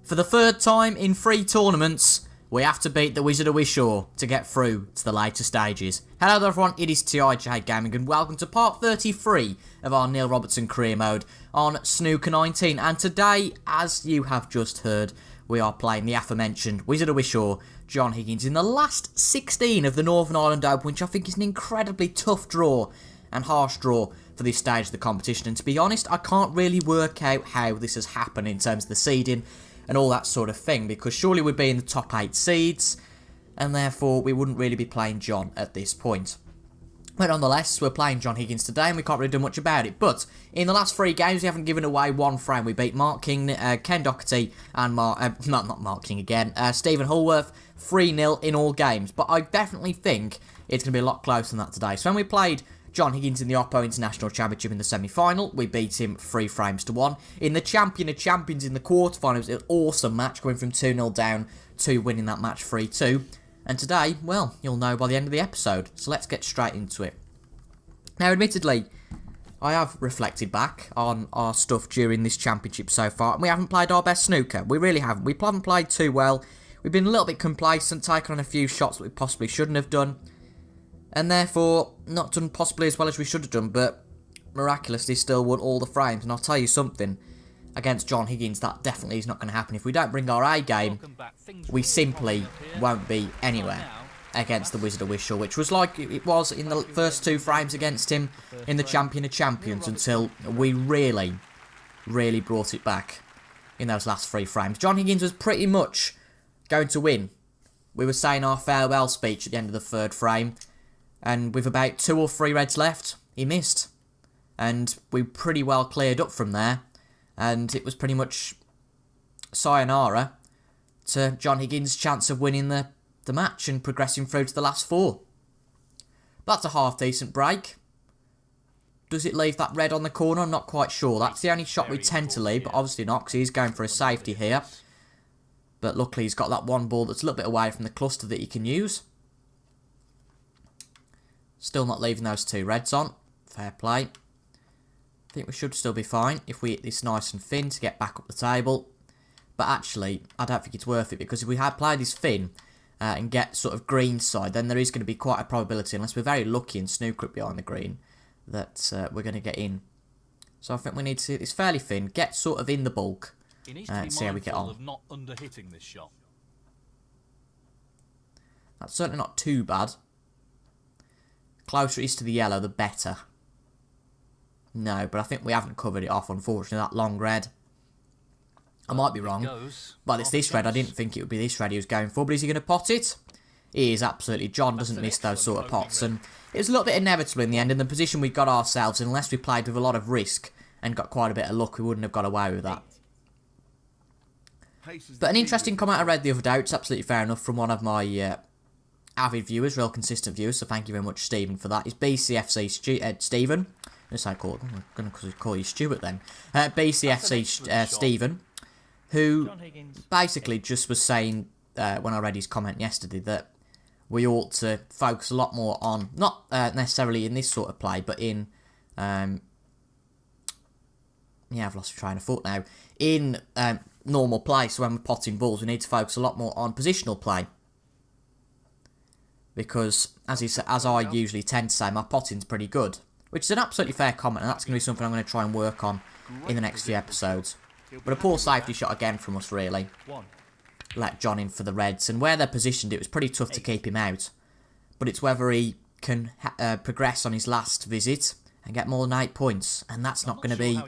For the third time in 3 tournaments, we have to beat the Wizard of Wishaw to get through to the later stages. Hello there everyone, it is TIJ Gaming and welcome to part 33 of our Neil Robertson career mode on Snooker 19. And today, as you have just heard, we are playing the aforementioned Wizard of Wishaw, John Higgins, in the last 16 of the Northern Ireland Open, which I think is an incredibly tough draw and harsh draw for this stage of the competition. And to be honest, I can't really work out how this has happened in terms of the seeding and all that sort of thing, because surely we'd be in the top 8 seeds, and therefore we wouldn't really be playing John at this point. But nonetheless, we're playing John Higgins today, and we can't really do much about it. But in the last 3 games, we haven't given away one frame. We beat Mark King, Ken Doherty, and not Mark King again, Stephen Hallworth, 3-0 in all games. But I definitely think it's going to be a lot closer than that today. So when we played John Higgins in the Oppo International Championship in the semi-final, we beat him 3 frames to 1. In the Champion of Champions in the quarterfinals, it was an awesome match, going from 2-0 down to winning that match 3-2. And today, well, you'll know by the end of the episode. So let's get straight into it. Now, admittedly, I have reflected back on our stuff during this championship so far, and we haven't played our best snooker. We really haven't. We haven't played too well. We've been a little bit complacent, taken on a few shots that we possibly shouldn't have done, and therefore not done possibly as well as we should have done, but miraculously still won all the frames. And I'll tell you something, against John Higgins, that definitely is not going to happen. If we don't bring our A game, we simply won't be anywhere against the Wizard of Wishaw, which was like it was in the first 2 frames against him in the Champion of Champions, until we really brought it back in those last 3 frames. John Higgins was pretty much going to win. We were saying our farewell speech at the end of the 3rd frame, and with about 2 or 3 reds left, he missed. And we pretty well cleared up from there, and it was pretty much sayonara to John Higgins' chance of winning the match and progressing through to the last 4. But that's a half-decent break. Does it leave that red on the corner? I'm not quite sure. That's the only shot we tend to leave, but obviously not, because he's going for a safety here. But luckily he's got that one ball that's a little bit away from the cluster that he can use. Still not leaving those 2 reds on. Fair play. I think we should still be fine if we hit this nice and thin to get back up the table. But actually, I don't think it's worth it, because if we had played this thin and get sort of green side, then there is going to be quite a probability, unless we're very lucky and snooker it behind the green, that we're going to get in. So I think we need to hit this fairly thin, get sort of in the bulk, and see how we get on. Of not under-hitting this shot. That's certainly not too bad. Closer it is to the yellow, the better. No, but I think we haven't covered it off, unfortunately, that long red. I might be wrong, but it's this red. I didn't think it would be this red he was going for, but is he going to pot it? He is, absolutely. John doesn't miss those sort of pots, and it was a little bit inevitable in the end, in the position we got ourselves, unless we played with a lot of risk and got quite a bit of luck, we wouldn't have got away with that. But an interesting comment I read the other day, it's absolutely fair enough, from one of my avid viewers, real consistent viewers, so thank you very much, Stephen, for that. Is BCFC Stephen. I'm going to call you Stuart then. BCFC Stephen, who basically just was saying, when I read his comment yesterday, that we ought to focus a lot more on, not necessarily in this sort of play, but in, yeah, I've lost train of thought now, in normal play. So when we're potting balls, we need to focus a lot more on positional play. Because, as I usually tend to say, my potting's pretty good. Which is an absolutely fair comment, and that's going to be something I'm going to try and work on in the next few episodes. But a poor safety shot again from us, really. Let John in for the reds, and where they're positioned, it was pretty tough to keep him out. But it's whether he can progress on his last visit and get more than 8 points, and that's not going to be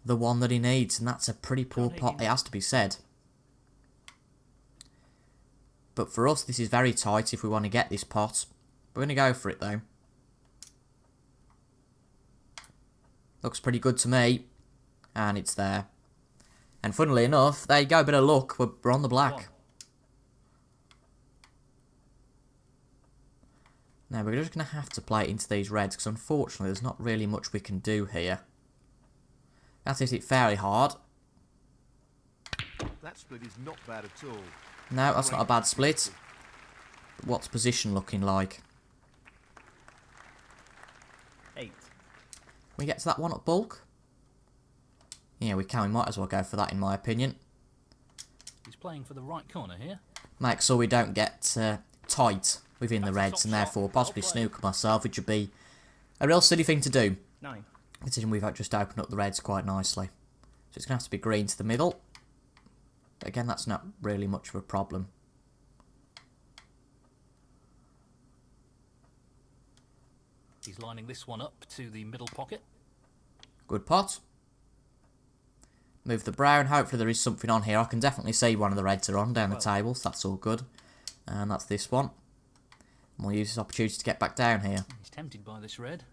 the one that he needs, and that's a pretty poor pot, it has to be said. But for us, this is very tight if we want to get this pot. We're going to go for it, though. Looks pretty good to me. And it's there. And funnily enough, there you go, a bit of luck. We're on the black. Now, we're just going to have to play it into these reds, because unfortunately, there's not really much we can do here. That hit it fairly hard. That split is not bad at all. No, that's not a bad split. But what's position looking like? 8. We get to that one at bulk? Yeah, we can. We might as well go for that, in my opinion. playing for the right corner here. Make sure we don't get tight within the reds and therefore possibly snooker myself, which would be a real silly thing to do. 9. Considering we've just opened up the reds quite nicely. So it's going to have to be green to the middle. But again, that's not really much of a problem. He's lining this one up to the middle pocket. Good pot. Move the brown. Hopefully there is something on here. I can definitely see one of the reds are on down the table, so that's all good. And that's this one. And we'll use this opportunity to get back down here. He's tempted by this red.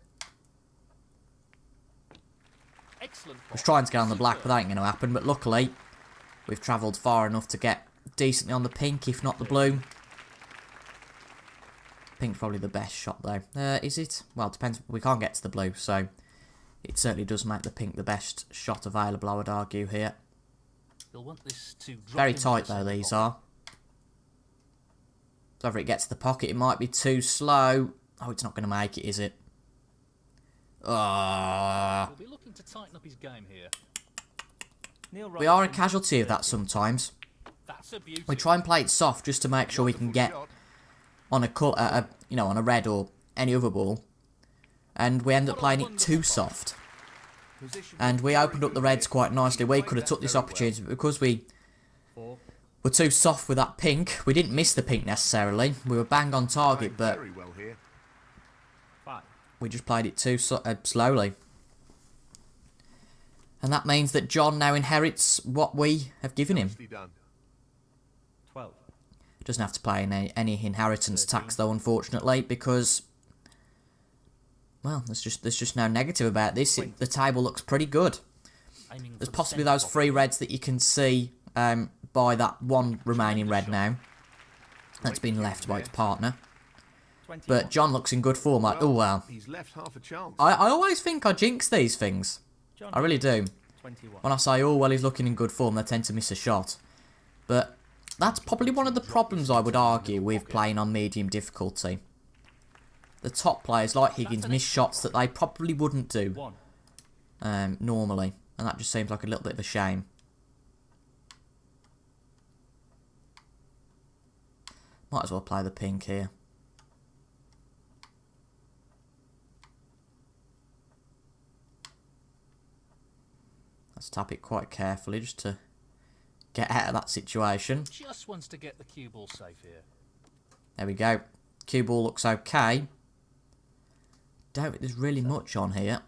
Excellent. I was trying to get on the black, but that ain't going to happen. But luckily, we've travelled far enough to get decently on the pink, if not the blue. Pink's probably the best shot, though. Is it? Well, it depends. We can't get to the blue, so it certainly does make the pink the best shot available, I would argue, here. He'll want this to drop Very into tight, the though, centre these pocket. are. So whether it gets to the pocket, it might be too slow. Oh, it's not going to make it, is it? He'll be looking to tighten up his game here. Neil We are a Robertson, casualty of that sometimes. That's a beauty. We try and play it soft just to make sure we can get on on a red or any other ball, and we end up playing it too soft. And we opened up the reds quite nicely. We could have took this opportunity, but because we 4. were too soft with that pink, we didn't miss the pink necessarily. We were bang on target, but Very well here. 5. we just played it too slowly. And that means that John now inherits what we have given him. Nicely done. 12. Doesn't have to pay any inheritance tax though, unfortunately, because well, there's just no negative about this. The table looks pretty good. Aiming for There's the possibly centre those 3 pocket. reds that you can see by that one remaining red now that's been left by its partner. 21. But John looks in good form. Oh well, He's left half a chance. I always think I jinx these things. John I really do. 21. When I say, oh, well, he's looking in good form, they tend to miss a shot. But that's probably one of the problems, I would argue, with playing on medium difficulty. The top players, like Higgins, miss shots that they probably wouldn't do 1. normally. And that just seems like a little bit of a shame. Might as well play the pink here. Let's tap it quite carefully just to get out of that situation. Just wants to get the cue ball safe here. There we go. Cue ball looks okay. Don't think there's really much on here.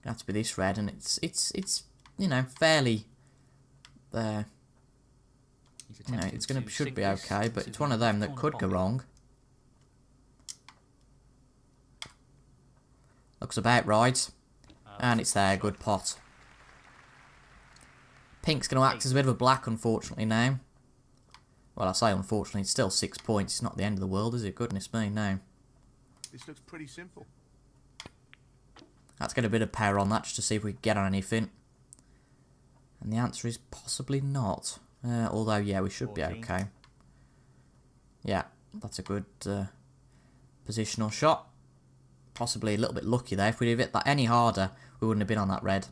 Gonna have to be this red, and it's you know, fairly there. He's You know, attempting it's gonna to should sink be this okay, but to it's the one of them that corner could go pocket. wrong. Looks about right. And it's there, good pot. Pink's going to act as a bit of a black, unfortunately, now. Well, I say unfortunately, it's still 6 points. It's not the end of the world, is it? Goodness me, no. This looks pretty simple. Let's get a bit of power on that just to see if we can get on anything. And the answer is possibly not. Although, yeah, we should be 14. okay. Yeah, that's a good positional shot. Possibly a little bit lucky there. If we'd have hit that any harder, we wouldn't have been on that red.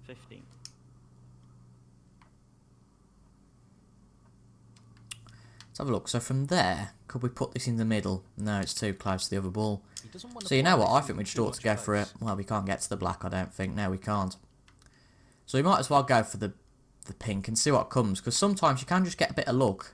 15. Let's have a look. So from there, could we put this in the middle? No, it's too close to the other ball. He doesn't want to So you play know what? this I in think we too just ought to go much for it. space. Well, we can't get to the black, I don't think. No, we can't. So we might as well go for the pink and see what comes. Because sometimes you can just get a bit of luck.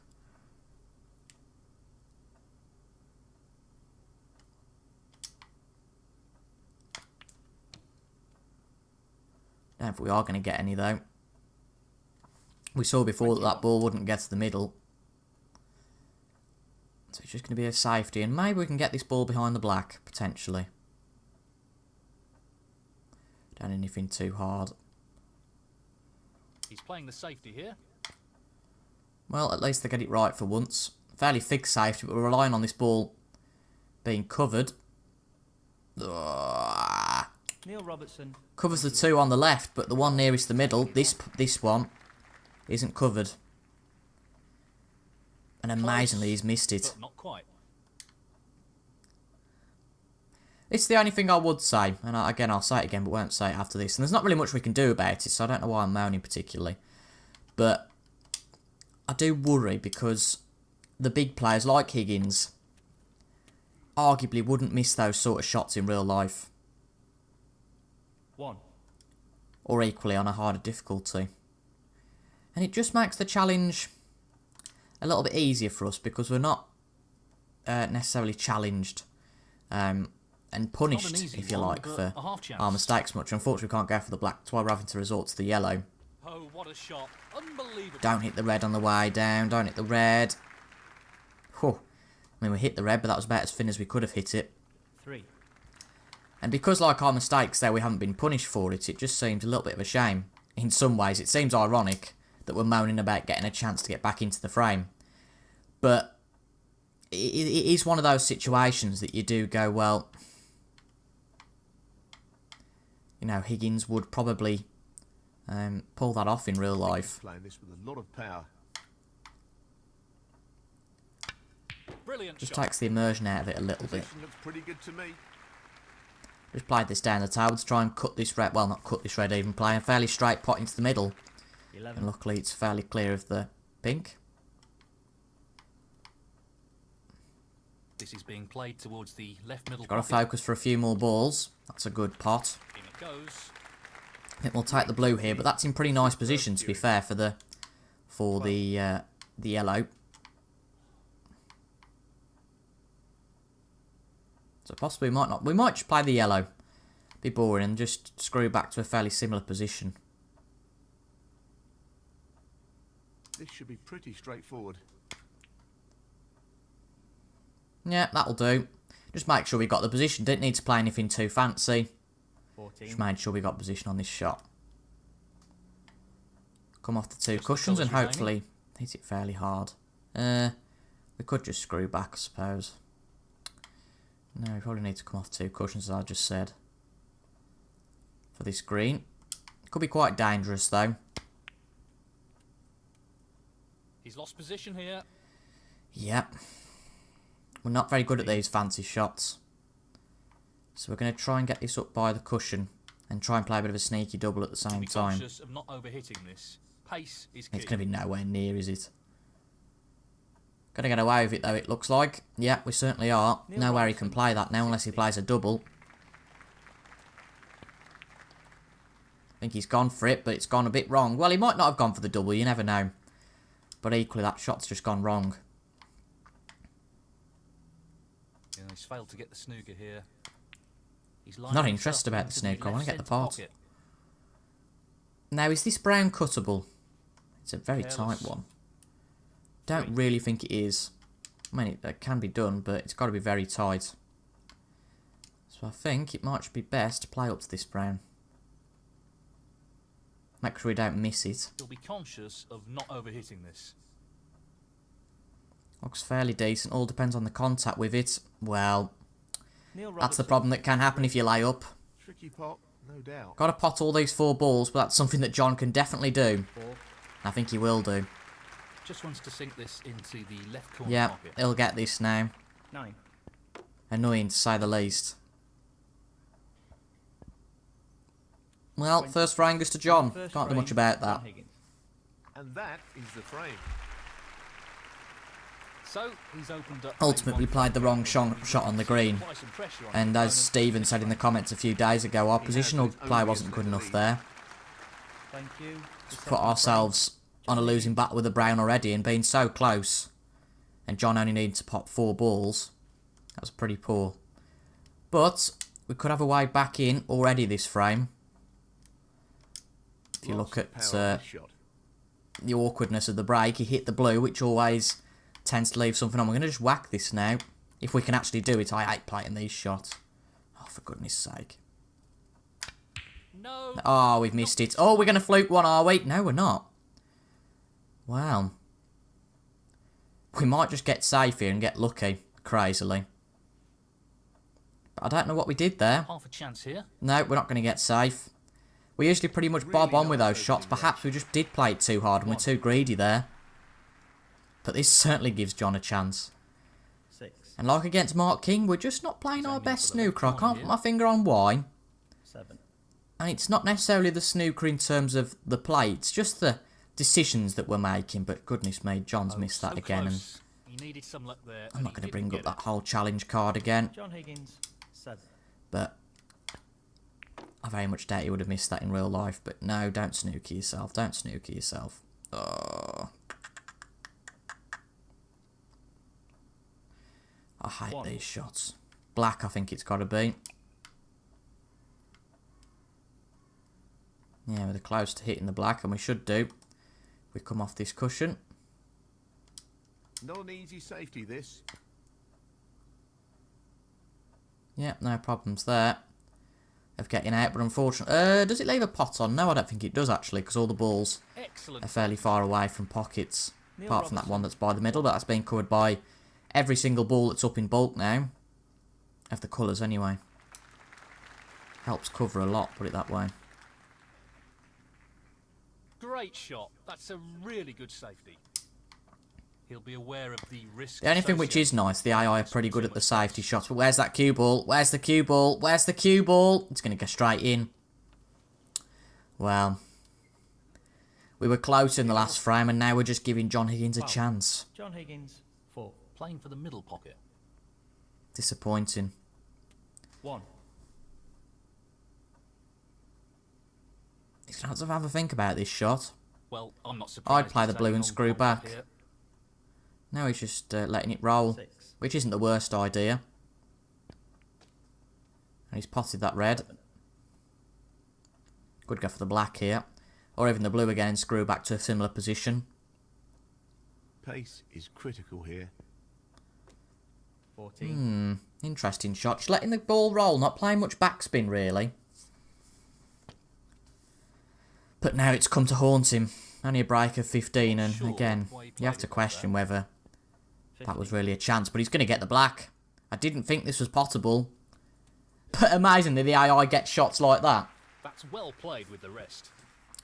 Don't know if we are going to get any, though. We saw before that that ball wouldn't get to the middle. So it's just going to be a safety. And maybe we can get this ball behind the black, potentially. Don't anything too hard. He's playing the safety here. Well, at least they get it right for once. Fairly thick safety, but we're relying on this ball being covered. Ugh. Neil Robertson. Covers the 2 on the left, but the one nearest the middle, this one, isn't covered. And amazingly, he's missed it. But not quite. It's the only thing I would say, and again, I'll say it again, but won't say it after this. And there's not really much we can do about it, so I don't know why I'm moaning particularly. But I do worry because the big players like Higgins arguably wouldn't miss those sort of shots in real life. 1. Or equally on a harder difficulty. And it just makes the challenge a little bit easier for us because we're not necessarily challenged and punished, if you like, for our mistakes much. Unfortunately, we can't go for the black. That's why we're having to resort to the yellow. Oh, what a shot. Unbelievable. Don't hit the red on the way down. Don't hit the red. Whew. I mean, we hit the red, but that was about as thin as we could have hit it. 3. And because, like our mistakes there, we haven't been punished for it, it just seems a little bit of a shame. In some ways, it seems ironic that we're moaning about getting a chance to get back into the frame. But it is one of those situations that you do go, well, you know, Higgins would probably pull that off in real life. Playing this with a lot of power. Brilliant Just shot. takes the immersion out of it a little bit. Position looks pretty good to me. Just played this down the table to try and cut this red, well, not cut this red even, play a fairly straight pot into the middle. 11. And luckily it's fairly clear of the pink. This is being played towards the left middle Got to pocket. focus for a few more balls. That's a good pot. In it goes. I think we'll take the blue here, but that's in pretty nice position to be fair for the yellow. So possibly we might not. We might just play the yellow. Be boring and just screw back to a fairly similar position. This should be pretty straightforward. Yeah, that'll do. Just make sure we got the position. Didn't need to play anything too fancy. 14. Just made sure we got position on this shot. Come off the two Just the cushions and colours hopefully hit it fairly hard. We could just screw back, I suppose. No, we probably need to come off two cushions, as I just said. For this green. Could be quite dangerous, though. He's lost position here. Yep. We're not very good at these fancy shots. So we're going to try and get this up by the cushion. And try and play a bit of a sneaky double at the same Be time. conscious of not overhitting this. Pace is key. It's going to be nowhere near, is it? Gonna get away with it though, it looks like. Yeah, we certainly are. Neil Nowhere he Robertson, can play that now unless he plays a double. I think he's gone for it, but it's gone a bit wrong. Well, he might not have gone for the double, you never know. But equally, that shot's just gone wrong. Yeah, he's failed to get the snooker here. He's Not interested about the snooker, I want to get the pot. Now, is this brown cuttable? It's a very tight one. Don't really think it is. I mean, it can be done, but it's got to be very tight. So I think it might be best to play up to this brown. Make sure we don't miss it. He'll be conscious of not overhitting this. Looks fairly decent. All depends on the contact with it. Well, Neil that's the Robertson. problem that can happen if you lay up. Tricky pot, no doubt. Got to pot all these 4 balls, but that's something that John can definitely do. 4. I think he will do. Just wants to sink this into the left corner Yeah, pocket. he'll get this now. 9. Annoying to say the least. Well, first for Angus to John. First Can't do frame, much about John that. Higgins. And that is the frame. So he's opened up. Ultimately played the wrong shot on the green. And as Stephen said in the comments a few days ago, our positional play wasn't good enough there. Thank you. Put ourselves on a losing battle with the brown already and being so close. And John only needed to pop 4 balls. That was pretty poor. But we could have a way back in already this frame. If you look at the awkwardness of the break, he hit the blue, which always tends to leave something on. We're going to just whack this now. If we can actually do it, I hate playing these shots. Oh, for goodness sake. No. Oh, we've missed it. Oh, we're going to fluke one, are we? No, we're not. Wow. We might just get safe here and get lucky, crazily. But I don't know what we did there. Half a chance here. No, we're not going to get safe. We usually pretty much bob on with those shots. Perhaps we just did play it too hard and we're too greedy there. But this certainly gives John a chance. 6. And like against Mark King, we're just not playing our best for the left snooker. I corner can't here. put my finger on why. 7. And it's not necessarily the snooker in terms of the play, it's just the decisions that we're making. But goodness me, John's missed that So again. And close. He needed some luck there. I'm not going to bring up that whole challenge card again. John Higgins, 7. But I very much doubt he would have missed that in real life. But no, don't snooker yourself. Don't snooker yourself. Oh. I hate 1. these shots. Black, I think it's got to be. Yeah, we're close to hitting the black, and we should do. We come off this cushion. Not an easy safety, this. Yeah, no problems there. Of getting out, but unfortunately... does it leave a pot on? No, I don't think it does, actually, because all the balls Excellent. are fairly far away from pockets. Neil Apart from that Robertson. one that's by the middle, but that's being covered by every single ball that's up in bulk now. Of the colours, anyway. Helps cover a lot, put it that way. Great shot. That's a really good safety. He'll be aware of the risk. The only thing which is nice, the AI are pretty good at the safety shots. But where's that cue ball? Where's the cue ball? Where's the cue ball? It's going to go straight in. Well, we were close in the last frame, and now we're just giving John Higgins a chance. John Higgins, 4. Playing for the middle pocket. Disappointing. 1. He's going to have a think about this shot. Well, I'm not surprised. I'd play he's the blue taking and on screw gold back. here. Now he's just letting it roll, 6. which isn't the worst idea. And he's potted that red. 7. Could go for the black here. Or even the blue again and screw back to a similar position. Pace is critical here. 14. Interesting shot. Just letting the ball roll, not playing much backspin really. But now it's come to haunt him. Only a break of 15, and Sure, again, why he you have played to it like question that. whether 15. that was really a chance. But he's going to get the black. I didn't think this was potable. But amazingly, the AI gets shots like that. That's well played with the rest.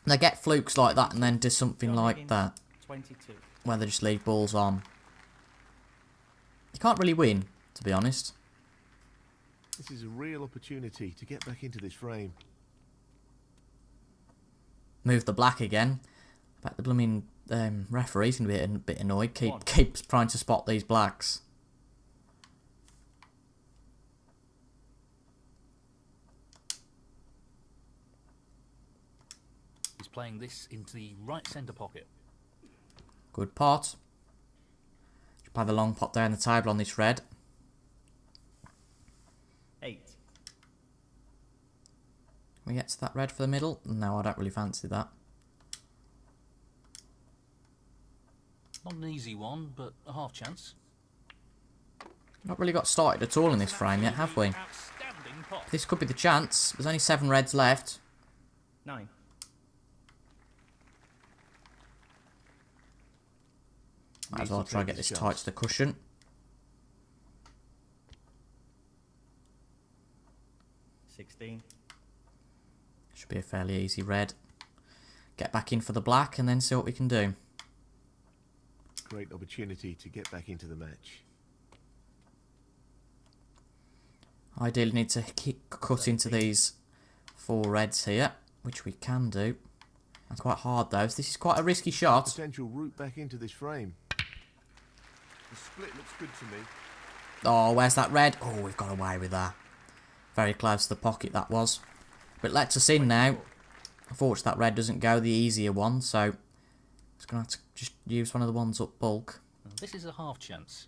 They get flukes like that and then do something John like Higgins, that, 22. where they just leave balls on. You can't really win, to be honest. This is a real opportunity to get back into this frame. Move the black again. But the blooming referee's going to be a bit annoyed. One. Keeps trying to spot these blacks. He's playing this into the right centre pocket. Good pot. Just play the long pot down the table on this red. 8. We get to that red for the middle. No, I don't really fancy that. Not an easy one, but a half chance. Not really got started at all in this frame yet, have we? Outstanding pot. This could be the chance. There's only 7 reds left. 9. Might as well try to get this tight to the cushion. $16. Should be a fairly easy red. Get back in for the black and then see what we can do. Great opportunity to get back into the match. Ideally need to cut into these 4 reds here, which we can do. That's quite hard though. This is quite a risky shot. Potential route back into this frame. The split looks good to me. Oh, where's that red? Oh, we've got away with that. Very close to the pocket that was. But lets us in now. Unfortunately, that red doesn't go, the easier one, so it's going to have to just use one of the ones up bulk. This is a half chance.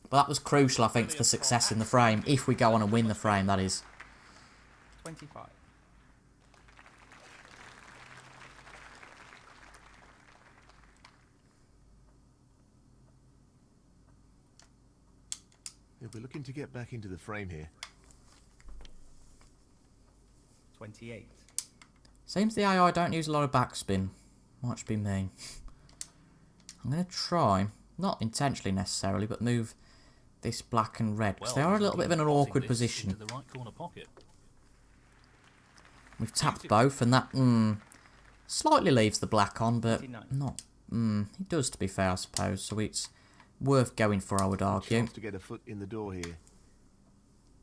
But that was crucial, I think, to the success in the frame. If we go on and win the frame, that is. 25. He'll be looking to get back into the frame here. 28. Seems the AI don't use a lot of backspin. Might just be me. I'm going to try, not intentionally necessarily, but move this black and red. Because they are a little bit of an awkward position. Into the right corner pocket. We've tapped both, and that slightly leaves the black on, but 29. not. It does, to be fair, I suppose. So it's worth going for, I would argue. Chance to get a foot in the door here.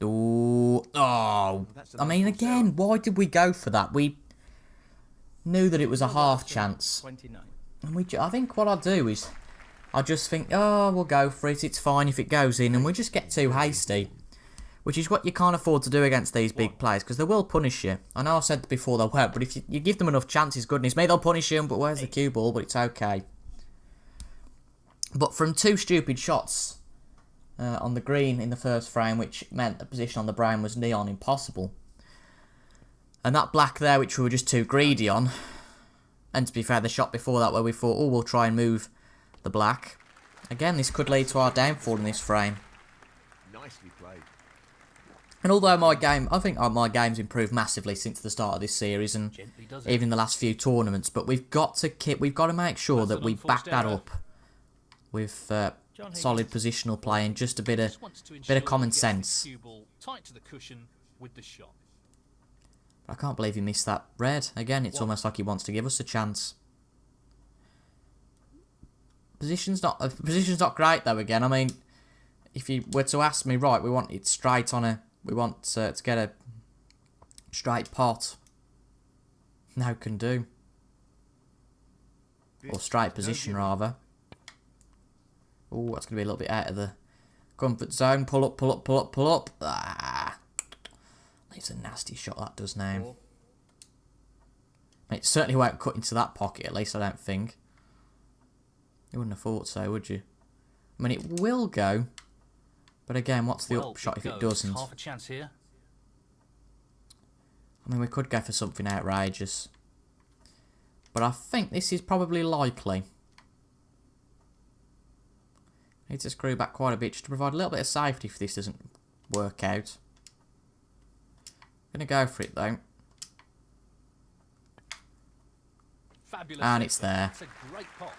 Ooh. Oh. That's a I mean, nice again, why did we go for that? We knew that it was a half chance. 29. And I think what I'll do is, I just think, oh, we'll go for it. It's fine if it goes in, and we just get too hasty. Which is what you can't afford to do against these big players, because they will punish you. I know I've said before they won't, but if you give them enough chances, goodness me, they'll punish you. But where's the cue ball? But it's okay. But from 2 stupid shots on the green in the first frame, which meant the position on the brown was neon impossible. And that black there, which we were just too greedy on. And to be fair, the shot before that where we thought, oh, we'll try and move the black. Again, this could lead to our downfall in this frame. Nicely played. And although I think my game's improved massively since the start of this series, and even the last few tournaments. But we've got to make sure that we back that up with solid positional play and just a bit of common sense. Tight to the cushion with the shot. I can't believe he missed that red. Again, it's almost like he wants to give us a chance. Position's not great though. Again, I mean, if you were to ask me, right, we want it straight on a. We want to get a straight pot. No can do. Or straight position, rather. Oh, that's going to be a little bit out of the comfort zone. Pull up, pull up, pull up, pull up. Ah. Leaves a nasty shot, that does now. I mean, it certainly won't cut into that pocket, at least I don't think. You wouldn't have thought so, would you? I mean, it will go. But again, what's the upshot if it doesn't? Half a chance here. I mean, we could go for something outrageous. But I think this is probably likely. Need to screw back quite a bit just to provide a little bit of safety if this doesn't work out. Gonna go for it though. Fabulous. And it's there. It's a great pot.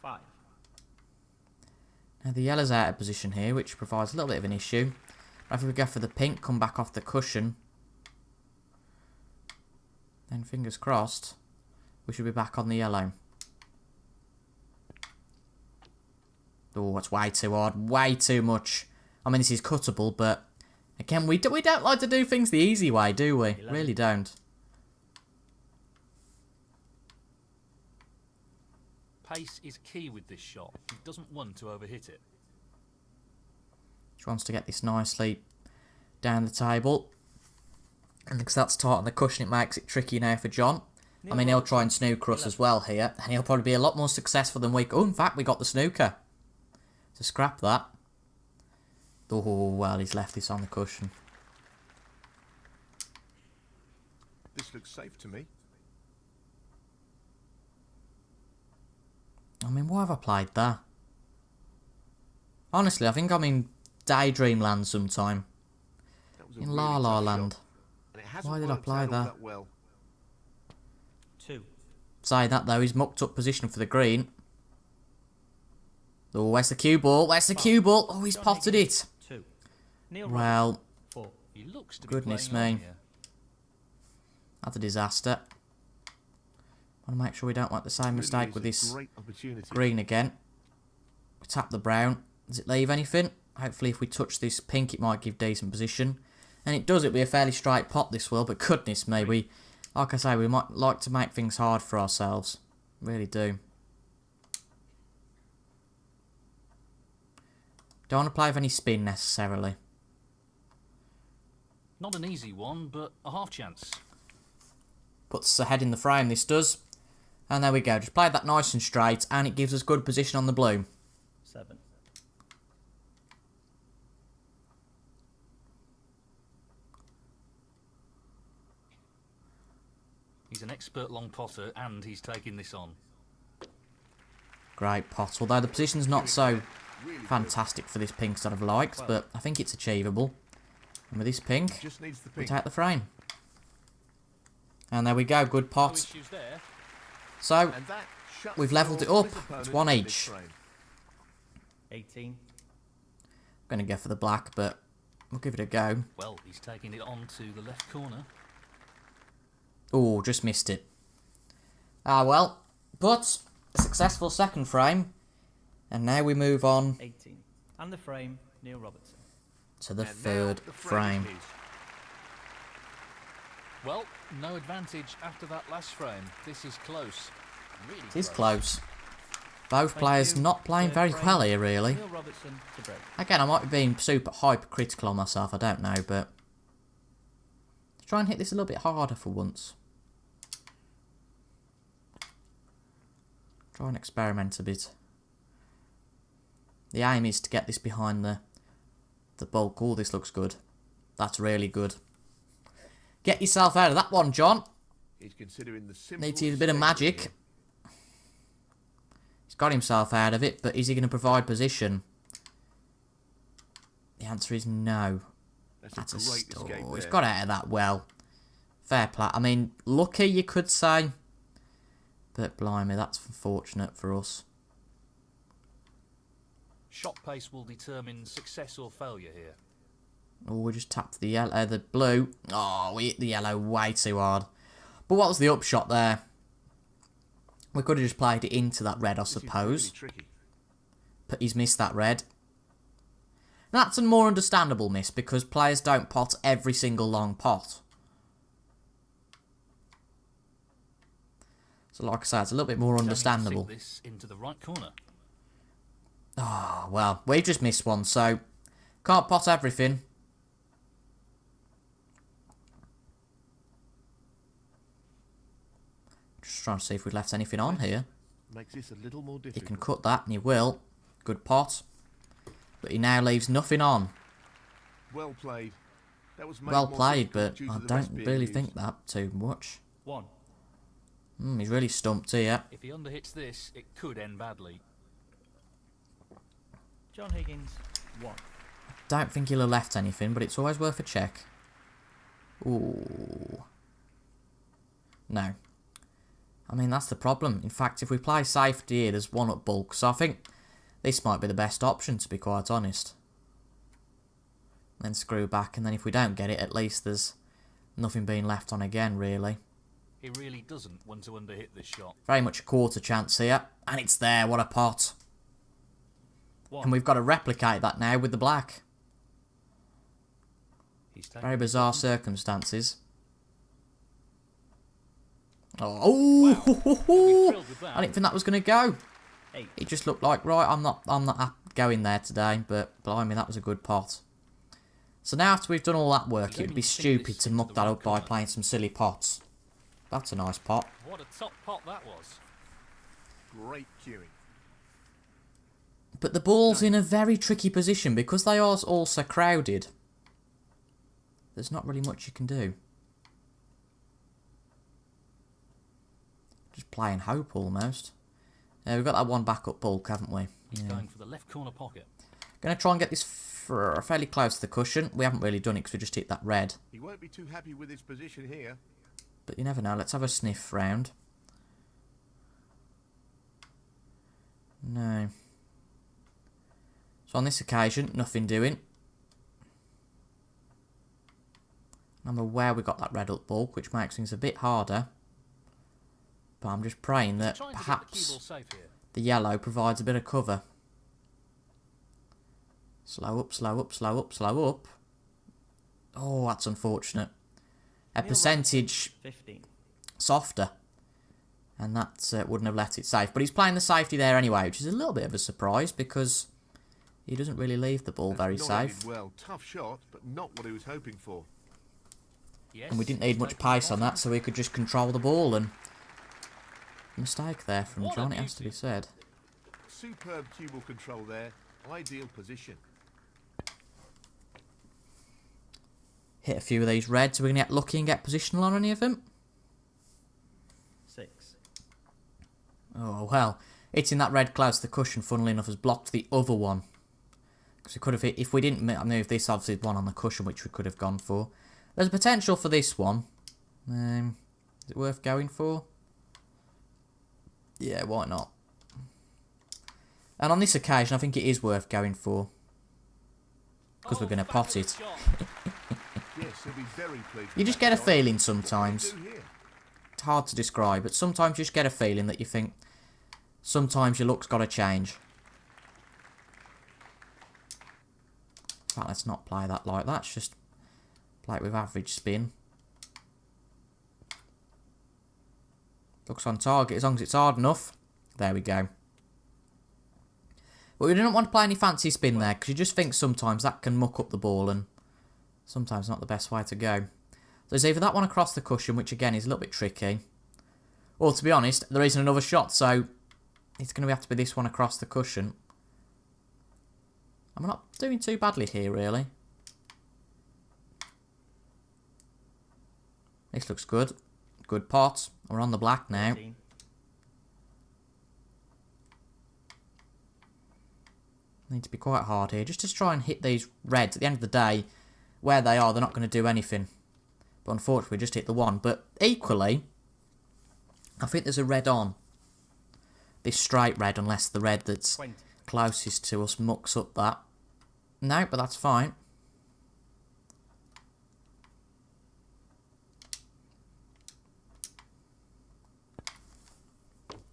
5. Now the yellow's out of position here, which provides a little bit of an issue. If we go for the pink, come back off the cushion. Then fingers crossed, we should be back on the yellow. Oh, that's way too hard, way too much. I mean, this is cuttable, but again, we don't like to do things the easy way, do we? 11. Really don't. Pace is key with this shot. He doesn't want to overhit it. She wants to get this nicely down the table. And because that's tight on the cushion, it makes it tricky now for John. I mean, he'll try and snooker us as well here. And he'll probably be a lot more successful than we... Oh, in fact, we got the snooker. So scrap that. Oh, well, he's left this on the cushion. This looks safe to me. I mean, why have I played that? Honestly, I think I'm in Daydream Land sometime. That was a In really La La tough Land. shot, and it hasn't Why did I worked play out all that? well. 2. Saying that, though, he's mucked up position for the green. Oh, where's the cue ball? Where's the cue ball? Oh, he's potted it. 2. Neil Well, 4. He looks to Goodness be playing me. on here. that's a disaster. Want to make sure we don't make the same Really mistake is with a this great opportunity. green again. We tap the brown. Does it leave anything? Hopefully if we touch this pink it might give decent position. And it does, it'll be a fairly straight pot this will, but goodness me, like I say, we might like to make things hard for ourselves. Really do. Don't want to play with any spin necessarily. Not an easy one, but a half chance. Puts us ahead in the frame, this does. And there we go, just played that nice and straight, and it gives us good position on the blue. 7. He's an expert long potter, and he's taking this on. Great pot, although the position's not so fantastic for this pink that I've liked, but I think it's achievable. And with this pink, Just needs the we pink. take the frame. And there we go, good No pot. issues there. So, And that shuts we've the levelled door it on up. his opponent It's one in this each. frame. 18. going to go for the black, but we'll give it a go. Well, he's taking it on to the left corner. Oh, just missed it. Ah, well. But, A successful second frame. And now we move on 18. And the frame, Neil Robertson. to the And now third the frame. is his. Well, no advantage after that last frame. This is close. Really It is close. Both players you. not playing Third very frame, well here, really. Neil Robertson to break. Again, I might be being super hypercritical on myself, I don't know, but... Let's try and hit this a little bit harder for once. Try and experiment a bit. The aim is to get this behind the bulk. Oh, this looks good. That's really good. Get yourself out of that one, John. He's considering the simple Needs to use a bit of mistake magic. here. He's got himself out of it, but is he going to provide position? The answer is no. That's a great escape He's there. got out of that well. Fair play. I mean, lucky you could say. But blimey, that's unfortunate for us. Shot pace will determine success or failure here. Oh, we just tapped the blue. Oh, we hit the yellow way too hard. But what was the upshot there? We could have just played it into that red, I This is suppose. really tricky. But he's missed that red. That's a more understandable miss, because players don't pot every single long pot. So like I say, it's a little bit more Only to understandable. sink this into the right corner. Oh, well, we've just missed one, so can't pot everything. Just trying to see if we've left anything on here. Makes this a little more He difficult. can cut that, and he will. Good pot. But he now leaves nothing on. Well played. That was made Well more played, difficult but due to I the don't rest being really used. think that too much. 1. He's really stumped here. If he underhits this, it could end badly. John Higgins, 1. Don't think he'll have left anything, but it's always worth a check. Ooh. No. I mean, that's the problem. In fact, if we play safety here, there's one up bulk. So I think this might be the best option, to be quite honest. Then screw back, and then if we don't get it, at least there's nothing being left on again, really. He really doesn't want to underhit this shot. Very much a quarter chance here. And it's there, what a pot. 1. And we've got to replicate that now with the black. He's taken Very bizarre circumstances. Oh, He'll be thrilled with that. I didn't think that was going to go. 8. It just looked like, right, I'm not going there today, but blimey, that was a good pot. So now after we've done all that work, He's it would aiming be to sink stupid this to into muck the that right up by corner. playing some silly pots. That's a nice pot. What a top pot that was. Great cueing. But the ball's in a very tricky position because they are also crowded. There's not really much you can do. Just playing hope almost. We've got that one backup bulk, haven't we? He's going for the left corner pocket. Going to try and get this fairly close to the cushion. We haven't really done it because we just hit that red. He won't be too happy with his position here. But you never know. Let's have a sniff round. No. So on this occasion, nothing doing. I'm aware we got that red up bulk, which makes things a bit harder. But I'm just praying that Trying to get the cue perhaps ball safe here. the yellow provides a bit of cover. Slow up, slow up, slow up, slow up. Oh, that's unfortunate. A Neil percentage 15. softer. And that wouldn't have let it safe. But he's playing the safety there anyway, which is a little bit of a surprise because he doesn't really leave the ball very Not safe. ended well, tough shot, but not what he was hoping for. Yes, And we didn't need he's much taken the pace on bottom. that, so we could just control the ball. And mistake there from What a John, it has to be beauty. said. Superb cue ball control there. Ideal position. Hit a few of these reds. Are we going to get lucky and get positional on any of them? 6. Oh, well. Hitting that red close to the cushion, funnily enough, has blocked the other one. Because we could have hit... If we didn't move this, obviously, one on the cushion, which we could have gone for. There's potential for this one. Is it worth going for? Yeah, why not? And on this occasion, I think it is worth going for. Because we're going to pot it. Fabulous shot. Yes, he'll be very pleased. You with just that get a shot. feeling What can he sometimes. do here? It's hard to describe, but sometimes you just get a feeling that you think sometimes your luck's got to change. In fact, let's not play that like that. Let's just play it with average spin. Looks on target as long as it's hard enough. There we go. But we didn't want to play any fancy spin there, because you just think sometimes that can muck up the ball, and sometimes not the best way to go. There's either that one across the cushion, which again is a little bit tricky, or to be honest, there isn't another shot, so it's going to have to be this one across the cushion. I'm not doing too badly here, really. This looks good. Good pot. We're on the black now. 13. Need to be quite hard here, just to try and hit these reds. At the end of the day, where they are, they're not going to do anything. But unfortunately, we just hit the one. But equally, I think there's a red on. This straight red, unless the red that's 20. closest to us mucks up that. No, but that's fine.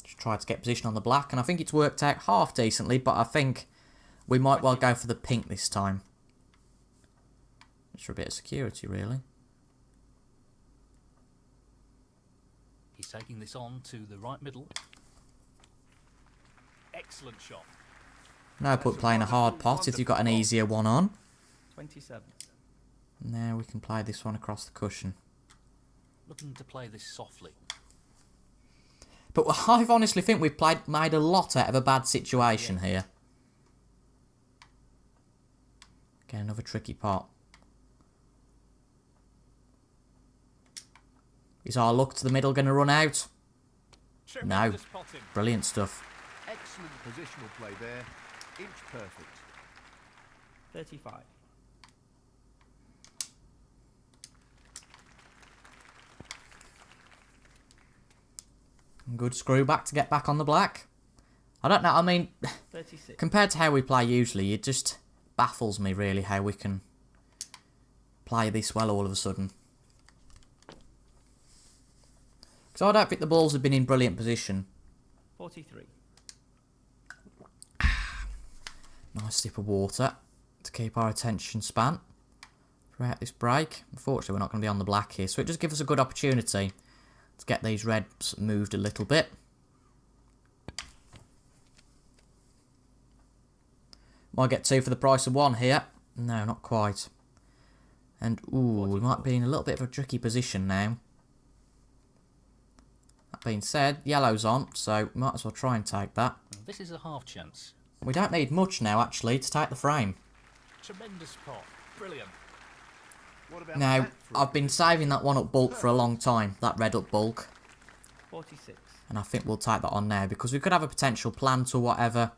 Just try to get position on the black, and I think it's worked out half decently, but I think we might well go for the pink this time. Just for a bit of security, really. He's taking this on to the right middle. Excellent shot. No point playing a hard pot if you've got an easier one on. 27. Now we can play this one across the cushion. Looking to play this softly. But I honestly think we've made a lot out of a bad situation here. Again, another tricky pot. Is our luck to the middle going to run out? No. Tremendous potting. Brilliant stuff. Excellent positional play there. Inch perfect. 35. Good screw back to get back on the black. I don't know, I mean, 36. compared to how we play usually, it just baffles me really how we can play this well all of a sudden. Because I don't think the balls have been in brilliant position. 43. Nice sip of water to keep our attention span throughout this break. Unfortunately, we're not going to be on the black here, so it just gives us a good opportunity to get these reds moved a little bit. Might get two for the price of one here. No, not quite. And, ooh, we might be in a little bit of a tricky position now. That being said, yellow's on, so we might as well try and take that. This is a half chance. We don't need much now, actually, to take the frame. Tremendous pot. Brilliant. What about Now, that for a I've been saving that one up bulk for a long time, that red up bulk. 46. And I think we'll take that on now, because we could have a potential plant or whatever.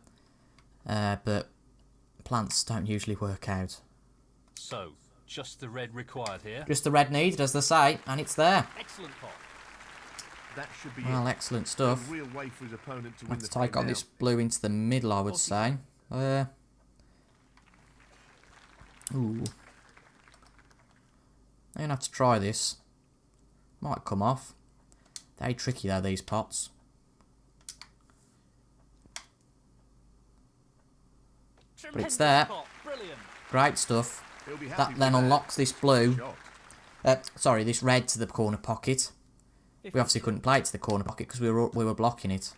But plants don't usually work out. So, just the red required here. Just the red needed, as they say, and it's there. Excellent pot. That should be Well, it. excellent stuff. A real way for his opponent to win Have the to take frame on now. this blue into the middle, I would say. Ooh. I'm going to have to try this. Might come off. Very tricky though, these pots. But it's there. Pot. Brilliant. Great stuff. He'll be happy That with then unlocks this blue. Shot. Sorry, this red to the corner pocket. We obviously couldn't play it to the corner pocket because we were blocking it.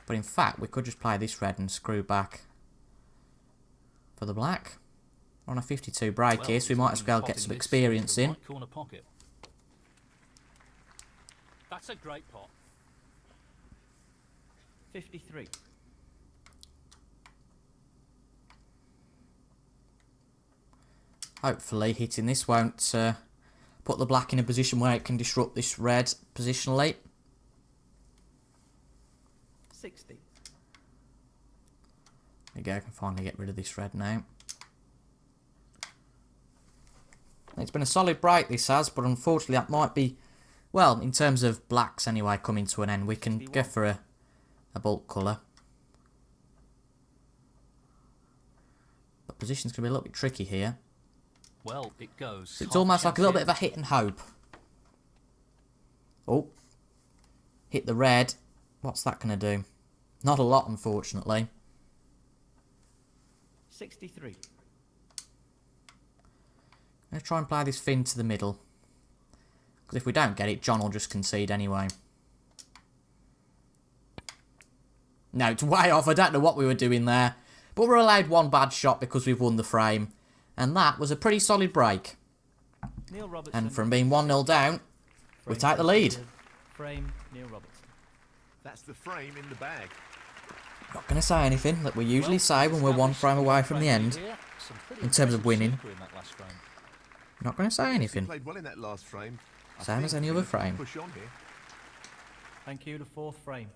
But in fact, we could just play this red and screw back for the black. We're on a 52 break Well, here, so we he's might as been well get potting some this experience into the in. right corner pocket. That's a great pot. 53. Hopefully hitting this won't put the black in a position where it can disrupt this red positionally. 60. There we go, I can finally get rid of this red now. It's been a solid break this has, but unfortunately that might be, well, in terms of blacks anyway, coming to an end. We can go for a bulk colour. The position's going to be a little bit tricky here. Well, it goes. So it's Half almost like a chance little bit here. of a hit and hope. Oh. Hit the red. What's that going to do? Not a lot, unfortunately. 63. I'm going to try and play this fin to the middle. Because if we don't get it, John will just concede anyway. No, it's way off. I don't know what we were doing there. But we're allowed one bad shot because we've won the frame. And that was a pretty solid break. Neil Robertson. And from being 1-0 down, we take the lead. Frame, Neil Robertson. That's the frame in the bag. Not going to say anything that we usually say when we're one frame away from the end. In terms of winning. Not going to say anything. Played well in that last frame. Same as any other frame. Push on here. Thank you, the fourth frame.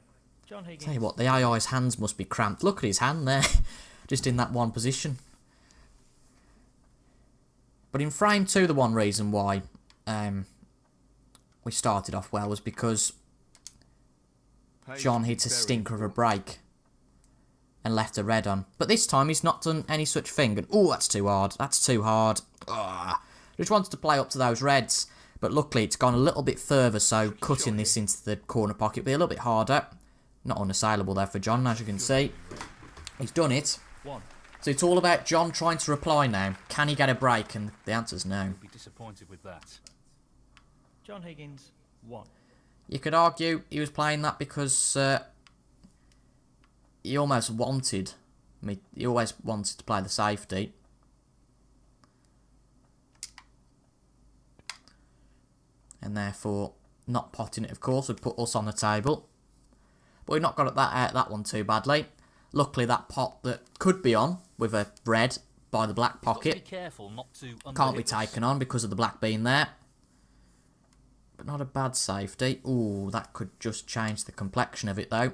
John Higgins. Tell you what, the AI's hands must be cramped. Look at his hand there. Just in that one position. But in frame 2, the one reason why we started off well was because John hit a stinker of a break and left a red on. But this time he's not done any such thing. And oh, that's too hard. That's too hard. Just wanted to play up to those reds. But luckily it's gone a little bit further, so cutting this into the corner pocket will be a little bit harder. Not unassailable there for John, as you can see. He's done it. So it's all about John trying to reply now. Can he get a break? And the answer's no. Be disappointed with that. John Higgins, 1. You could argue he was playing that because he almost wanted me. He always wanted to play the safety. And therefore, not potting it, of course, would put us on the table. But we've not got that one too badly. Luckily, that pot that could be on with a red by the black pocket Be careful not to can't be taken on because of the black being there. But not a bad safety. Ooh, that could just change the complexion of it, though.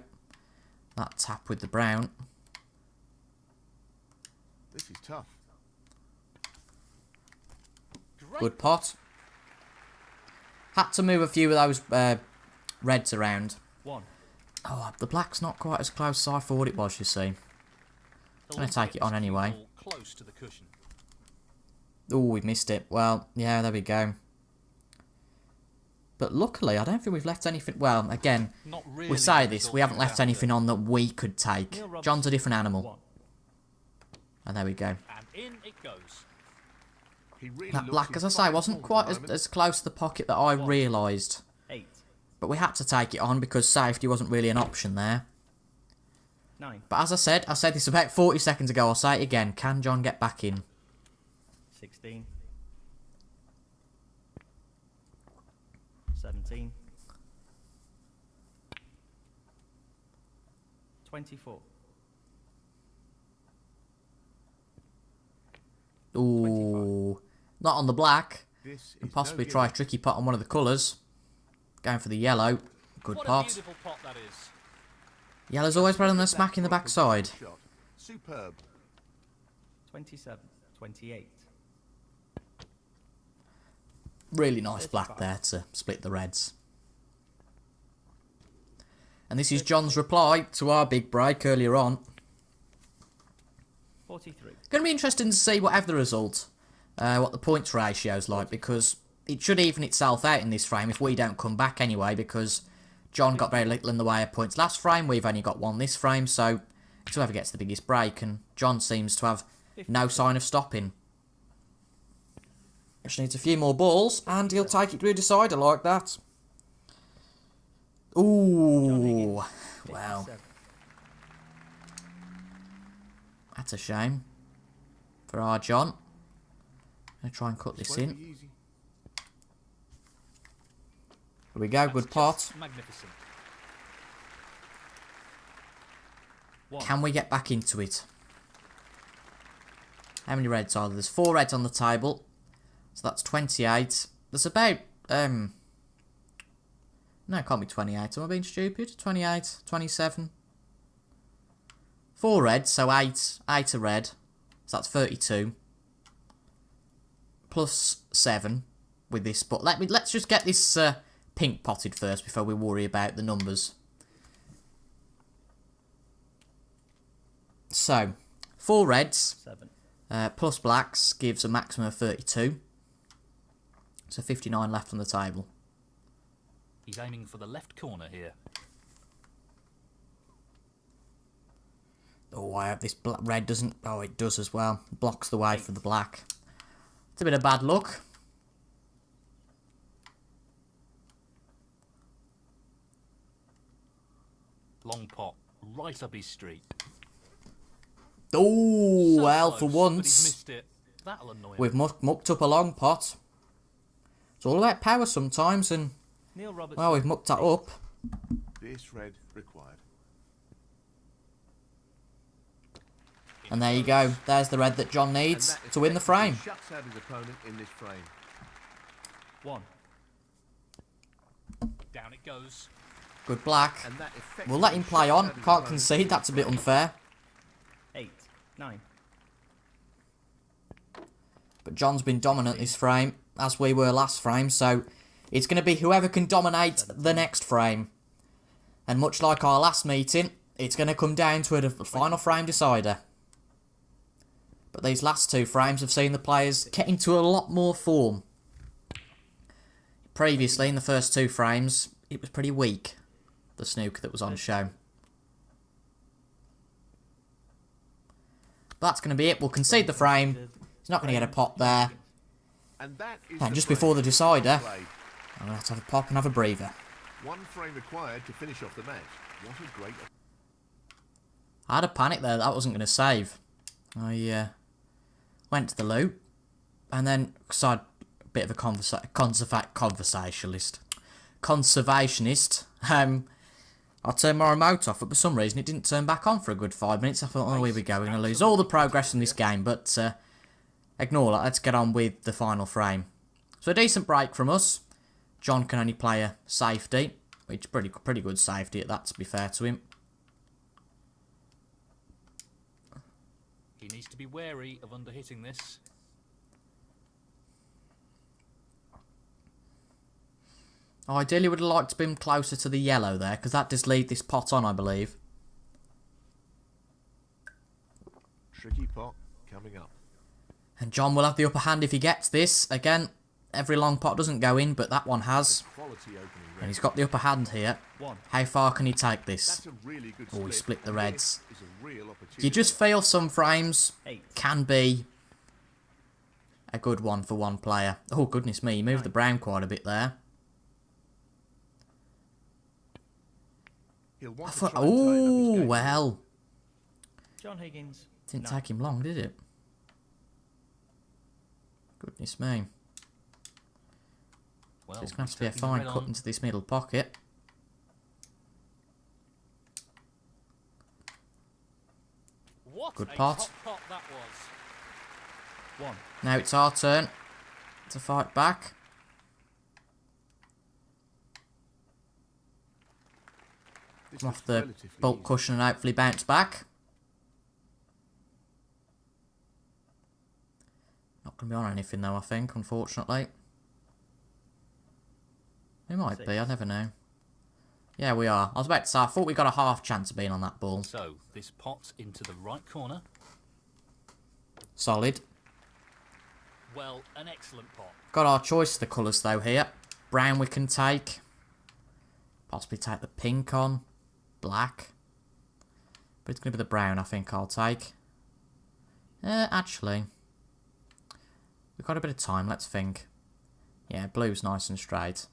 That tap with the brown. This is tough. Good pot. Had to move a few of those reds around. 1. Oh, the black's not quite as close as I thought it was, you see. I'm going to take it on anyway. Close to the cushion. Oh, we missed it. Well, yeah, there we go. But luckily, I don't think we've left anything... Well, again, Not really we say the this, result we haven't you left after. anything on that we could take. Neil Robertson, John's a different animal. 1. And there we go. And in it goes. He really That looks black, in as I say, fine wasn't form quite at the moment. as close to the pocket that I realised. 8. But we had to take it on because safety wasn't really an option there. 9. But as I said this about 40 seconds ago, I'll say it again. Can John get back in? 16. 17. 24. Ooh. Not on the black. This And is possibly no try a gimme. tricky pot on one of the colours. Going for the yellow. Good What a pot. beautiful pot that is. Yellow's always better than a smack in the That backside. shot. Superb. 27. 28. Really nice black there to split the reds. And this is John's reply to our big break earlier on. 43. Going to be interesting to see whatever the result, what the points ratio's like, because it should even itself out in this frame if we don't come back anyway, because John got very little in the way of points last frame, we've only got one this frame, so it's whoever gets the biggest break, and John seems to have no sign of stopping. Just needs a few more balls, and he'll take it to a decider like that. Ooh, well, 57. that's a shame for our John. I'm going to try and cut this Won't in. be easy. Here we go, good pot. Just magnificent. 1. Can we get back into it? How many reds are there? There's 4 reds on the table. So that's 28. There's about, no, it can't be 28. Am I being stupid? 28, 27. 4 reds, so 8 are red. So that's 32. Plus 7 with this. But let's just get this pink potted first before we worry about the numbers. So, 4 reds 7. plus blacks gives a maximum of 32. So 59 left on the table. He's aiming for the left corner here. Oh, I hope this red doesn't... Oh, it does as well. Blocks the way for the black. It's a bit of bad luck. Long pot, right up his street. Oh, So well, close, for but he's once, missed it. That'll annoy him. we've mucked up a long pot. It's all about power sometimes, and, Neil Robertson. well, we've mucked that up. This red required. And there you go. There's the red that John And needs that to win the effectively frame. shuts out his opponent in this frame. 1. Down it goes. Good black. And that effectively We'll let him play shuts on. out his Can't opponent concede. in That's a this bit frame. unfair. 8. 9. But John's been dominant this frame, as we were last frame, so it's going to be whoever can dominate the next frame. And much like our last meeting, it's going to come down to a final frame decider. But these last two frames have seen the players get into a lot more form. Previously, in the first two frames, it was pretty weak, the snooker that was on show. But that's going to be it. We'll concede the frame. He's not going to get a pot there. And that is And the just frame. before the decider, Well played. I'm going to have to have a pop and have a breather. One frame required to finish off the match. What a great... I had a panic there that wasn't going to save. I went to the loop, and then, because I'm a bit of a conservationist, I turned my remote off, but for some reason it didn't turn back on for a good 5 minutes. I thought, oh, here we go, we're going to lose all the progress from this game, but ignore that, let's get on with the final frame. So a decent break from us. John can only play a safety, which is pretty good safety at that, to be fair to him. He needs to be wary of underhitting this. I ideally would have liked to been closer to the yellow there, because that does lead this pot on, I believe. Tricky pot coming up. And John will have the upper hand if he gets this. Again, every long pot doesn't go in, but that one has. Quality opening And red. he's got the upper hand here. 1. How far can he take this? That's a really good Oh, he split, split the and reds. this is a real opportunity. You just feel some frames 8. can be a good one for one player. Oh, goodness me, he moved the brown quite a bit there. He'll I want to thought, try and tighten up his oh, game. well. John Higgins. Didn't 9. take him long, did it? Goodness me. Well, So it's going to have he's to be a taking the fine red cut on. into this middle pocket. What Good a pot. top pot that was. 1. Now it's our turn to fight back. This Come looks off the relatively bulk easy. cushion and hopefully bounce back. Not going to be on anything though, I think, unfortunately. We might be, I never know. Yeah, we are. I was about to say, I thought we got a half chance of being on that ball. So, this pot's into the right corner. Solid. Well, an excellent pot. Got our choice of the colours though here. Brown we can take. Possibly take the pink on. Black. But it's going to be the brown I think I'll take. Actually. We've got a bit of time, let's think. Yeah, blue's nice and straight.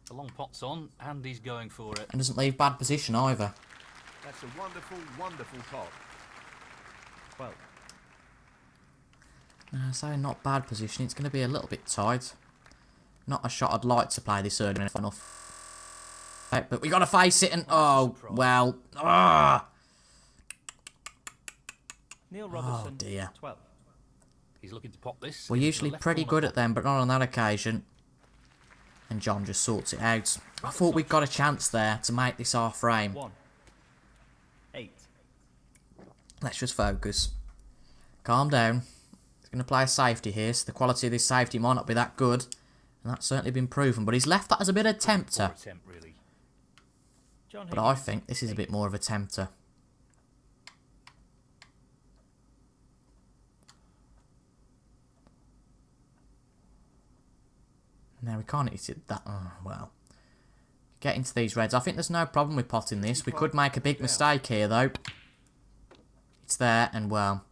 The long pot's on, and he's going for it. And doesn't leave bad position either. That's a wonderful, wonderful pot. 12. So not bad position. It's going to be a little bit tight. Not a shot I'd like to play this early in the final. Right, but we got to face it and... Oh, well. Ah! Neil Robertson. dear. 12. He's looking to pop this. We're into the usually left pretty corner good at them, but not on that occasion. And John just sorts it out. I thought we'd got a chance there to make this our frame. 1. 8. Let's just focus. Calm down. He's going to play a safety here, so the quality of this safety might not be that good. And that's certainly been proven, but he's left that as a bit of tempter. Poor attempt, really. John But I think this is a bit more of a tempter. No, we can't hit it that... Oh, well. get into these reds. I think there's no problem with potting this. We could make a big mistake here, though. It's there, and well,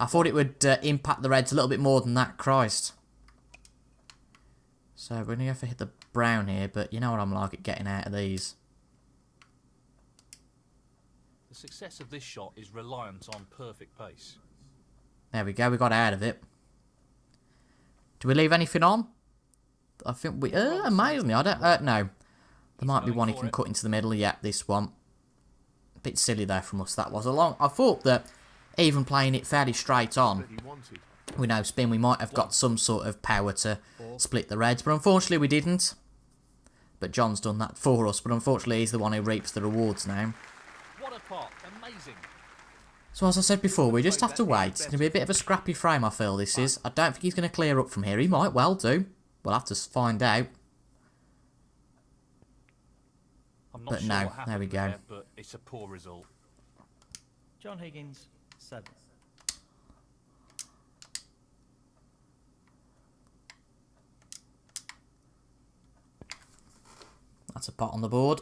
I thought it would impact the reds a little bit more than that. Christ. So we're going to go for hit the brown here, but you know what I'm like at getting out of these. The success of this shot is reliant on perfect pace. There we go, we got out of it. Do we leave anything on? I think we... amazingly, I don't... no. There might be one he can cut into the middle. Yeah, this one. A bit silly there from us, that was. I thought that even playing it fairly straight on, with no spin, we might have got some sort of power to split the reds, but unfortunately we didn't. But John's done that for us, but unfortunately he's the one who reaps the rewards now. What a pot. Amazing. So as I said before, we just have to wait. It's going to be a bit of a scrappy frame, I feel this is. I don't think he's going to clear up from here. He might well do. We'll have to find out. I'm not But sure no, what happened there we go. there, but it's a poor result. John Higgins, 7. That's a pot on the board.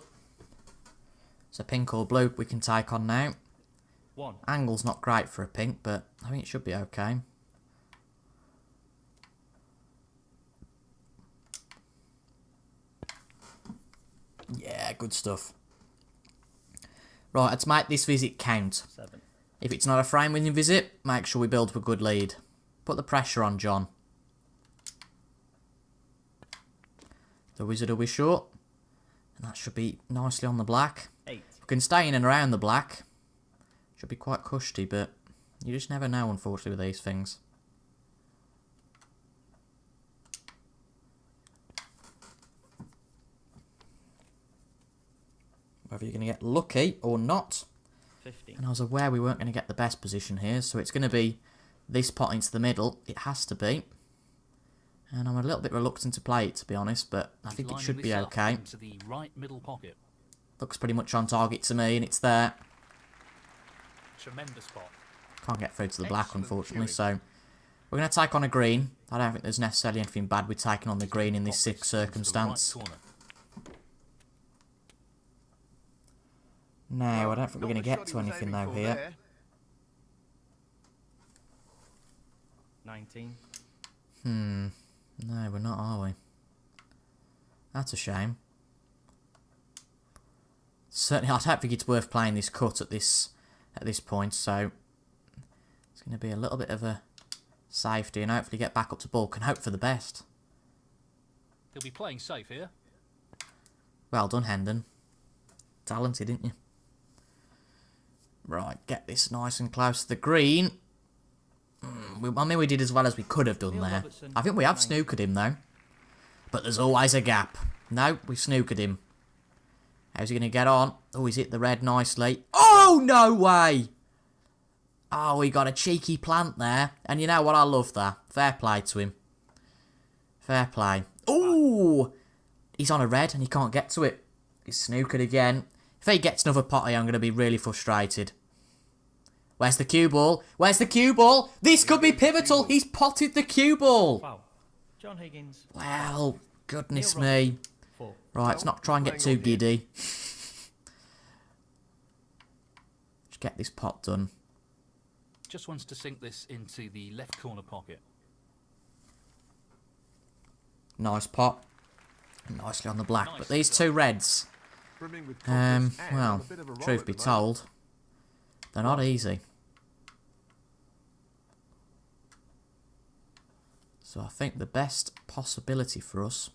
So pink or blue we can take on now. 1. Angle's not great for a pink, but I think it should be okay. Yeah, good stuff. Right, let's make this visit count. 7. If it's not a frame-winning visit, make sure we build a good lead. Put the pressure on John. The wizard will be short. And that should be nicely on the black. 8. We can stay in and around the black. Should be quite cushy, but you just never know, unfortunately, with these things. Whether you're going to get lucky or not. 15. And I was aware we weren't going to get the best position here, so it's going to be this pot into the middle. It has to be. And I'm a little bit reluctant to play it, to be honest, but I think it should be okay. Into the right middle pocket. Looks pretty much on target to me, and it's there. Tremendous pot. Can't get through to the black, Excellent unfortunately, cueing. so we're going to take on a green. I don't think there's necessarily anything bad with taking on the green in this circumstance. Right corner. No, I don't think we're going to get to anything, though, here. 19. No, we're not, are we? That's a shame. Certainly, I don't think it's worth playing this cut at this point, so it's going to be a little bit of a safety and hopefully get back up to bulk and hope for the best. He'll be playing safe here. Well done, Hendon. Talented, didn't you? Right, get this nice and close to the green. I mean, we did as well as we could have done there. Robertson, I think we have 19. snookered him, though. But there's always a gap. No, we snookered him. How's he going to get on? Oh, he's hit the red nicely. Oh, no way! Oh, we got a cheeky plant there. And you know what? I love that. Fair play to him. Fair play. Oh! He's on a red and he can't get to it. He's snookered again. If he gets another potty, I'm going to be really frustrated. Where's the cue ball? Where's the cue ball? This could be pivotal. He's potted the cue ball. Wow. John Higgins, Well, goodness Neil me. Robertson, 4. Right, let's not try and get too giddy. Just get this pot done. Just wants to sink this into the left corner pocket. Nice pot. Nicely on the black. But these two reds, Brimming with confidence and well, on a bit of a roll truth at be the moment. told, they're not easy. So I think the best possibility for us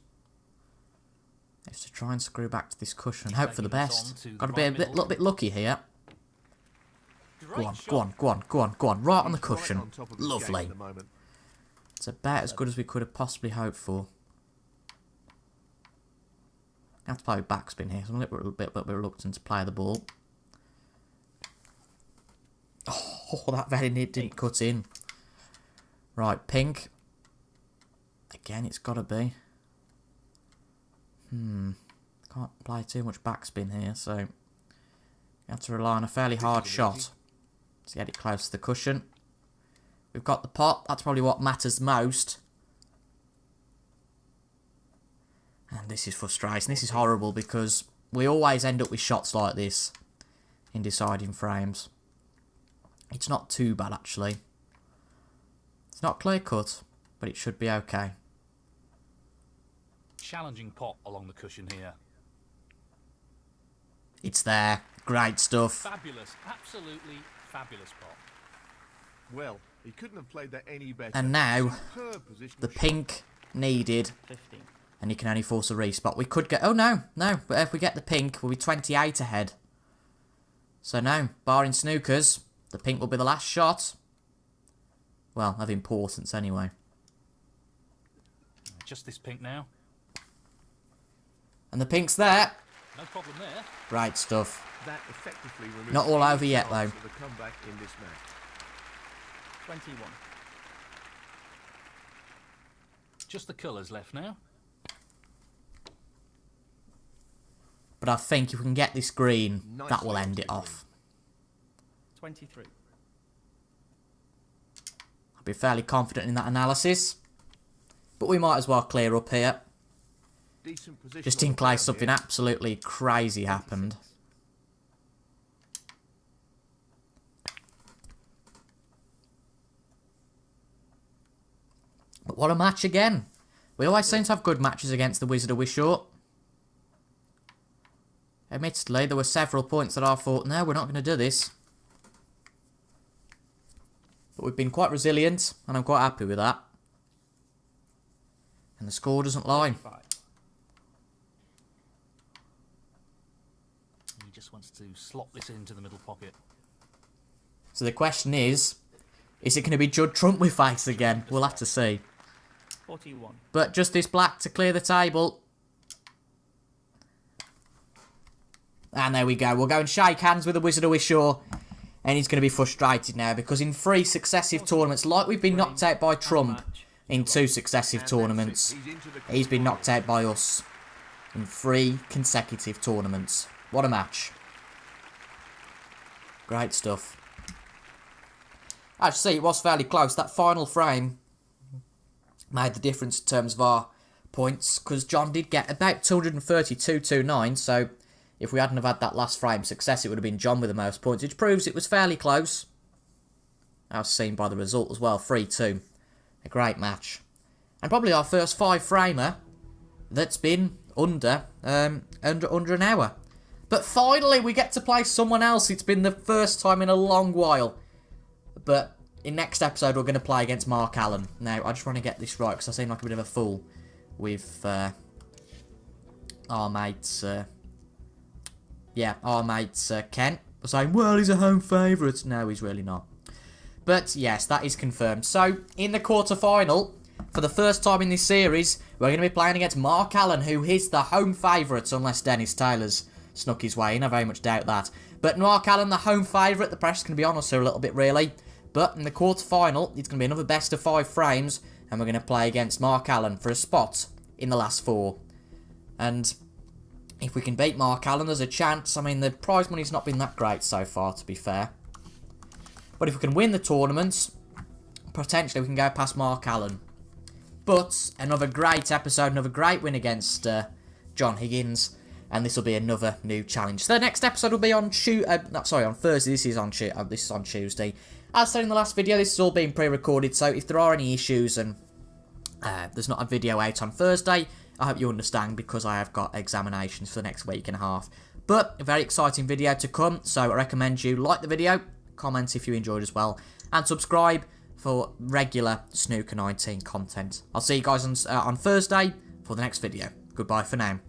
is to try and screw back to this cushion and hope for the best. Got to be a little bit lucky here. Go on, go on, go on, go on, go on. Right on the He's right cushion. on top of his game Lovely. at the moment. It's about as good as we could have possibly hoped for. I have to play with backspin here, so I'm a little bit reluctant to play the ball. Oh, that very neat didn't cut in. Right, pink. Again, it's got to be. Can't play too much backspin here, so you have to rely on a fairly hard shot to get it close to the cushion. We've got the pot. That's probably what matters most. And this is frustrating. This is horrible because we always end up with shots like this in deciding frames. It's not too bad, actually. It's not clear cut, but it should be okay. Challenging pot along the cushion here. It's there. Great stuff. Fabulous, absolutely fabulous pot. Well, he couldn't have played that any better. And now, Superb positional the shot. pink needed, 15. and you can only force a respot. We could get... Oh, no. But if we get the pink, we'll be 28 ahead. So, no. Barring snookers, the pink will be the last shot. Well, of importance, anyway. Just this pink now. And the pink's there. No problem there. Great stuff. That effectively removes Not all any over yet, chance though. of a comeback in this match. 21. Just the colours left now. But I think if we can get this green, Nice that will way end to it do it. off. 23. I'll be fairly confident in that analysis. But we might as well clear up here. Decent position Just on in the ground case something here. absolutely crazy happened. But what a match again. We always seem to have good matches against the Wizard of Wishaw. Admittedly, there were several points that I thought, no, we're not going to do this. But we've been quite resilient, and I'm quite happy with that. And the score doesn't lie. 5. He just wants to slot this into the middle pocket. So the question is it going to be Judd Trump we face again? We'll have to see. 41. But just this black to clear the table. And there we go. We'll go and shake hands with the Wizard of Wishaw. And he's going to be frustrated now because in 3 successive tournaments, like we've been knocked out by Trump in 2 successive tournaments, He's into the he's been knocked out by us in 3 consecutive tournaments. What a match. Great stuff. Actually, it was fairly close. That final frame made the difference in terms of our points because John did get about 232.29, so if we hadn't have had that last frame success, it would have been John with the most points, which proves it was fairly close. As seen by the result as well, 3-2. A great match. And probably our first 5-framer that's been under an hour. But finally, we get to play someone else. It's been the first time in a long while. But in next episode, we're going to play against Mark Allen. Now, I just want to get this right because I seem like a bit of a fool with our mates... our mate Kent was saying, well, he's a home favourite. No, he's really not. But yes, that is confirmed. So, in the quarter-final, for the first time in this series, we're going to be playing against Mark Allen, who is the home favourite, unless Dennis Taylor's snuck his way in. I very much doubt that. But Mark Allen, the home favourite, the pressure's going to be on us here a little bit, really. But in the quarter-final, it's going to be another best-of-5 frames, and we're going to play against Mark Allen for a spot in the last 4. And if we can beat Mark Allen, there's a chance. I mean, the prize money's not been that great so far, to be fair. But if we can win the tournaments, potentially we can go past Mark Allen. But another great episode, another great win against John Higgins. And this will be another new challenge. So the next episode will be on on Thursday. This is on Tuesday. As said in the last video, this is all being pre-recorded. So if there are any issues and there's not a video out on Thursday, I hope you understand because I have got examinations for the next week and a half. But a very exciting video to come, so I recommend you like the video, comment if you enjoyed as well, and subscribe for regular Snooker 19 content. I'll see you guys on Thursday for the next video. Goodbye for now.